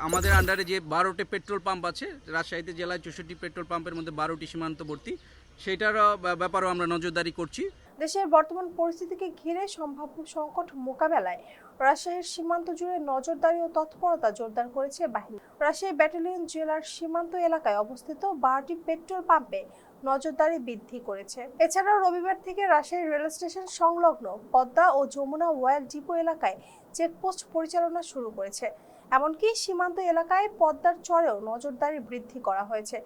আমাদের আন্ডারে যে 12টি পেট্রোল পাম্প আছে, রাজশাহীতে জেলায় 64টি পেট্রোল পাম্পের মধ্যে 12টি সীমান্তবর্তী, সেইটার ব্যাপারেও আমরা নজরদারি করছি। দেশের বর্তমান পরিস্থিতিকে ঘিরে সম্ভাব্য সংকট মোকাবেলায় রাজশাহীর সীমান্ত জুড়ে নজরদারি ও তৎপরতা জোরদার করেছে বাহিনী। রাজশাহী ব্যাটালিয়ন জেলার সীমান্ত এলাকায় অবস্থিত 12টি পেট্রোল পাম্পে নজরদারি বৃদ্ধি করেছে। এছাড়াও রবিবার থেকে রাজশাহী রেল স্টেশন সংলগ্ন পদ্মা ও যমুনা ওয়েল ডিপো এলাকায় চেকপোস্ট পরিচালনা শুরু করেছে। এমনকি সীমান্ত এলাকায় পদ্মার চরেও নজরদারি বৃদ্ধি করা হয়েছে।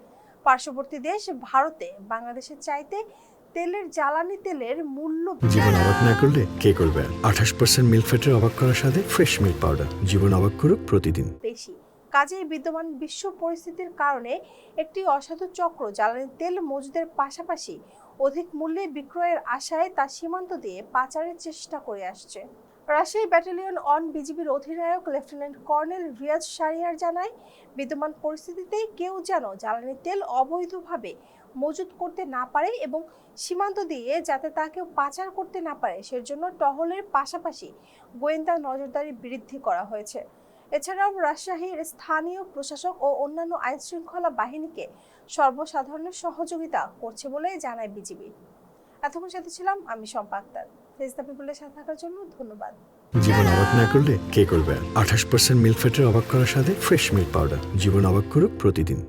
পার্শ্ববর্তী দেশ ভারতে বাংলাদেশের চাইতে তেলের জ্বালানি তেলের মূল্য জীবন অবাক না করলে কে করবে? 28% মিল্ক ফ্যাটের অবাক করার সাথে ফ্রেশ মিল্ক পাউডার। জীবন অবাক করুক প্রতিদিন। বেশি কাজেই বিদ্যমান বিশ্ব পরিস্থিতির কারণে একটি অসাধু চক্র জ্বালানি তেল মজুদের পাশাপাশি অধিক মূল্যে বিক্রয়ের আশায় তা সীমান্ত দিয়ে পাচারের চেষ্টা করে আসছে। রাজশাহী ব্যাটালিয়ন অন বিজিবির অধিনায়ক লেফটেন্যান্ট কর্নেল রিয়াজ শাহরিয়ার জানায়, বিদ্যমান পরিস্থিতিতে কেউ যেন জ্বালানি তেল অবৈধভাবে মজুত করতে না পারে এবং সীমান্ত দিয়ে যাতে তা কেউ পাচার করতে না পারে সেজন্য টহলের পাশাপাশি গোয়েন্দা নজরদারি বৃদ্ধি করা হয়েছে। এছাড়াও রাজশাহীর স্থানীয় প্রশাসক ও অন্যান্য আইনশৃঙ্খলা বাহিনীকে সর্বসাধারণের সহযোগিতা করছে বলে জানায় বিজিবি। এতক্ষণ সাথে ছিলাম আমি শম্পা আক্তার। ফেস দ্য পিপলের সাথে থাকার জন্য ধন্যবাদ। জীবন অবাক না করলে কে করবে? 28% মিল্ক ফ্যাটের অবাক করার সাথে ফ্রেশ মিল্ক পাউডার। জীবন অবাক করুক প্রতিদিন।